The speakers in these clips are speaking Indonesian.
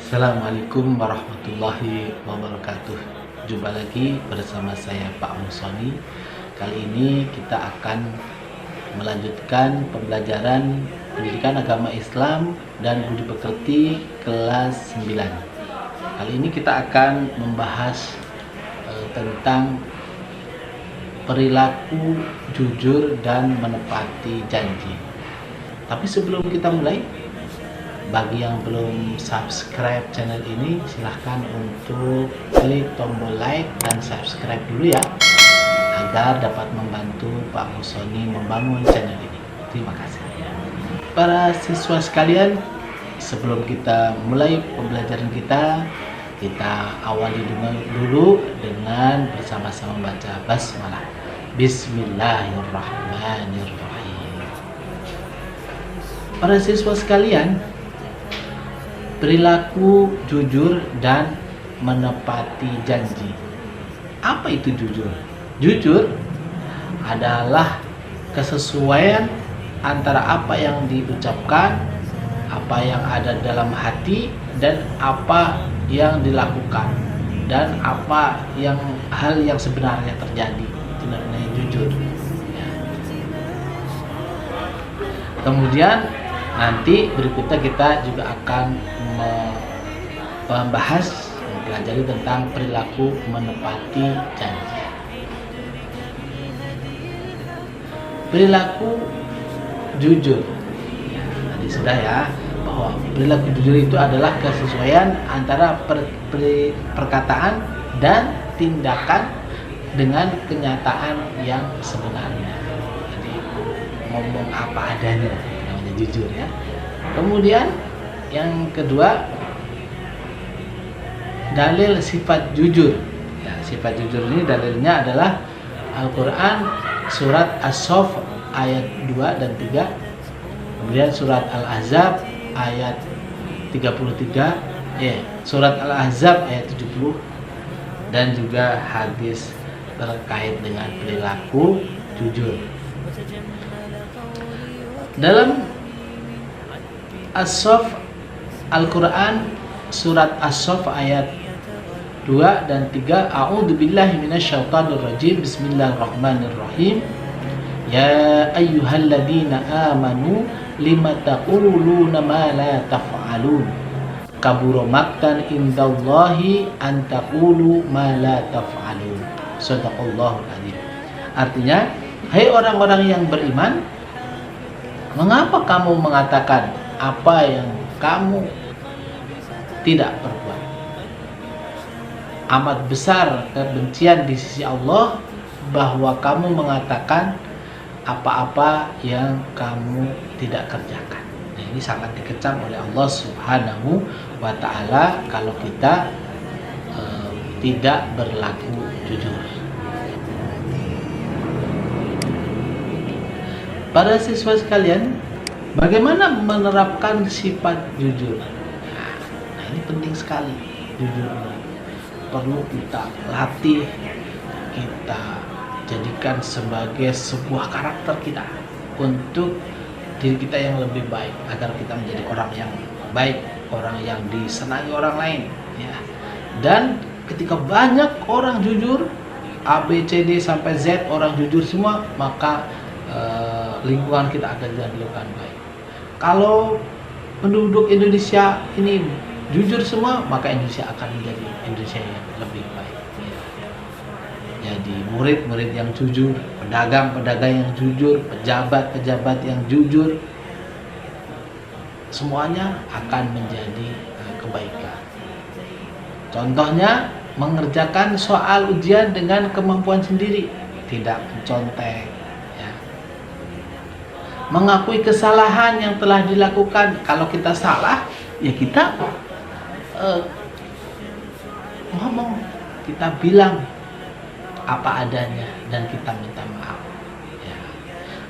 Assalamualaikum warahmatullahi wabarakatuh. Jumpa lagi bersama saya Pak Musoni. Kali ini kita akan melanjutkan pembelajaran pendidikan agama Islam dan budi pekerti kelas 9. Kali ini kita akan membahas tentang perilaku jujur dan menepati janji. Tapi sebelum kita mulai, bagi yang belum subscribe channel ini, silahkan untuk klik tombol like dan subscribe dulu ya, agar dapat membantu Pak Musoni membangun channel ini. Terima kasih. Para siswa sekalian, sebelum kita mulai pembelajaran kita awali dulu dengan bersama-sama membaca basmalah. Bismillahirrahmanirrahim. Para siswa sekalian, perilaku jujur dan menepati janji. Apa itu jujur? Jujur adalah kesesuaian antara apa yang diucapkan, apa yang ada dalam hati, dan apa yang dilakukan, dan apa yang hal yang sebenarnya terjadi. Itu namanya jujur. Ya. Kemudian nanti berikutnya kita juga akan mempelajari tentang perilaku menepati janji. Perilaku jujur. Ya, tadi sudah ya, bahwa perilaku jujur itu adalah kesesuaian antara perkataan dan tindakan dengan kenyataan yang sebenarnya. Jadi ngomong apa adanya, namanya jujur ya. Kemudian yang kedua, dalil sifat jujur. Ya, sifat jujur ini dalilnya adalah Al-Quran surat As-Saff ayat 2 dan 3, kemudian surat Al-Ahzab ayat 33, surat Al-Ahzab ayat 70, dan juga hadis terkait dengan perilaku jujur. Dalam As-Saff Al-Quran surat As-Saff ayat 2 dan 3, A'udzubillahi minasyaitonirrajim, Bismillahirrahmanirrahim. Ya ayyuhalladzina amanu lima taquluna ma la taf'alun, kabura maqtan indallahi an taqulu ma la taf'alun. Shadaqallahul adzim. Artinya, hai orang-orang yang beriman, mengapa kamu mengatakan apa yang kamu tidak perbuat? Amat besar kebencian di sisi Allah bahwa kamu mengatakan apa-apa yang kamu tidak kerjakan. Nah, ini sangat dikecam oleh Allah Subhanahu wa Ta'ala kalau kita tidak berlaku jujur. Para siswa sekalian, bagaimana menerapkan sifat jujur? Nah, ini penting sekali. Jujur perlu kita latih, kita jadikan sebagai sebuah karakter kita untuk diri kita yang lebih baik, agar kita menjadi orang yang baik, orang yang disenangi orang lain ya. Dan ketika banyak orang jujur, A, B, C, D sampai Z orang jujur semua, maka lingkungan kita akan jadi lingkungan baik. Kalau penduduk Indonesia ini jujur semua, maka Indonesia akan menjadi Indonesia yang lebih baik. Jadi murid-murid yang jujur, pedagang-pedagang yang jujur, pejabat-pejabat yang jujur, semuanya akan menjadi kebaikan. Contohnya, mengerjakan soal ujian dengan kemampuan sendiri, tidak mencontek ya. Mengakui kesalahan yang telah dilakukan. Kalau kita salah, ya kita ngomong, kita bilang apa adanya dan kita minta maaf ya.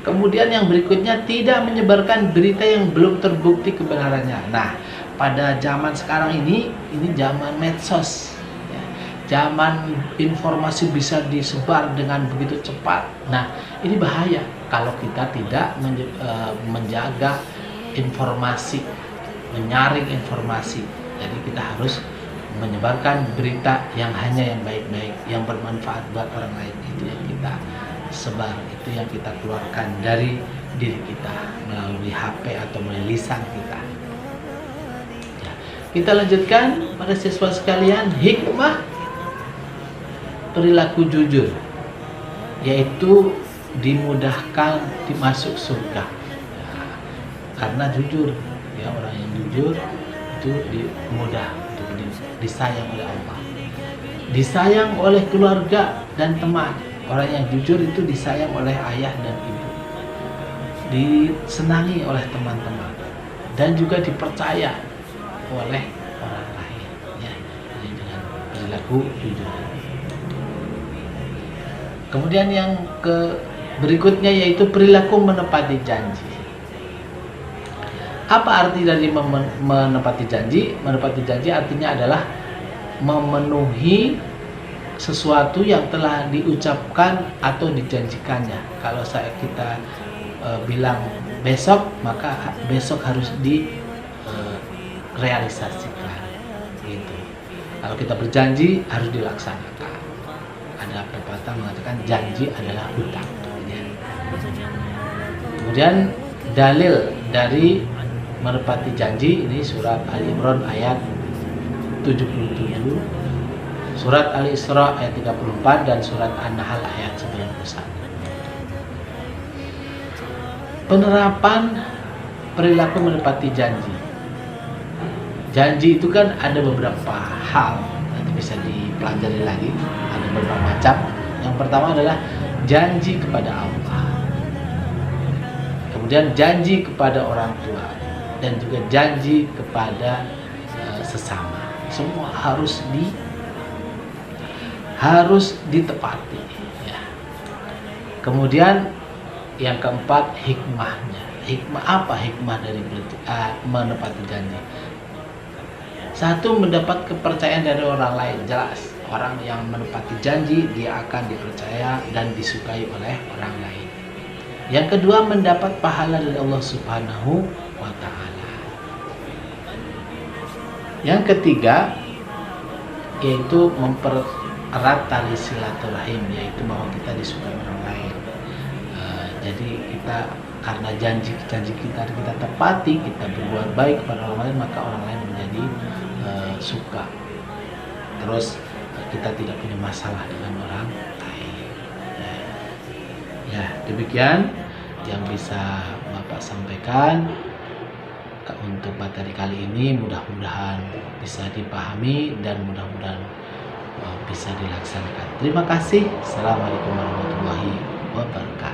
Kemudian yang berikutnya, tidak menyebarkan berita yang belum terbukti kebenarannya. Nah, pada zaman sekarang ini zaman medsos ya. Zaman informasi bisa disebar dengan begitu cepat. Nah, ini bahaya kalau kita tidak menjaga informasi menyaring informasi. Jadi kita harus menyebarkan berita yang hanya yang baik-baik, yang bermanfaat buat orang lain. Itu yang kita sebar, itu yang kita keluarkan dari diri kita melalui HP atau melalui lisan kita. Ya, kita lanjutkan pada siswa sekalian, hikmah perilaku jujur, yaitu dimudahkan dimasuk surga. Ya, karena jujur, ya orang yang jujur itu mudah untuk disayang oleh Allah, disayang oleh keluarga dan teman. Orang yang jujur itu disayang oleh ayah dan ibu, disenangi oleh teman-teman, dan juga dipercaya oleh orang lain. Ya, ini dengan perilaku jujur. Kemudian yang berikutnya yaitu perilaku menepati janji. Apa arti dari menepati janji? Menepati janji artinya adalah memenuhi sesuatu yang telah diucapkan atau dijanjikannya. Kalau kita bilang besok, maka besok harus direalisasikan. Gitu. Kalau kita berjanji harus dilaksanakan. Ada pepatah mengatakan janji adalah hutang. Kemudian dalil dari menepati janji ini surat Ali Imran ayat 77, surat Al-Isra ayat 34, dan surat An-Nahl ayat 91. Penerapan perilaku menepati janji. Janji itu kan ada beberapa hal, nanti bisa dipelajari lagi, ada beberapa macam. Yang pertama adalah janji kepada Allah, kemudian janji kepada orang tua, dan juga janji kepada sesama. Semua harus ditepati. Ya. Kemudian yang keempat, hikmahnya. Hikmah apa? Hikmah dari menepati janji. Satu, mendapat kepercayaan dari orang lain. Jelas, orang yang menepati janji dia akan dipercaya dan disukai oleh orang lain. Yang kedua, mendapat pahala dari Allah Subhanahu wa Ta'ala. Yang ketiga, yaitu mempererat tali silaturahim, yaitu bahwa kita disukai orang lain. Jadi kita, karena janji kita tepati, kita berbuat baik kepada orang lain, maka orang lain menjadi suka. Terus kita tidak punya masalah dengan orang lain. Ya, demikian yang bisa Bapak sampaikan untuk materi kali ini. Mudah-mudahan bisa dipahami dan mudah-mudahan bisa dilaksanakan. Terima kasih. Assalamualaikum warahmatullahi wabarakatuh.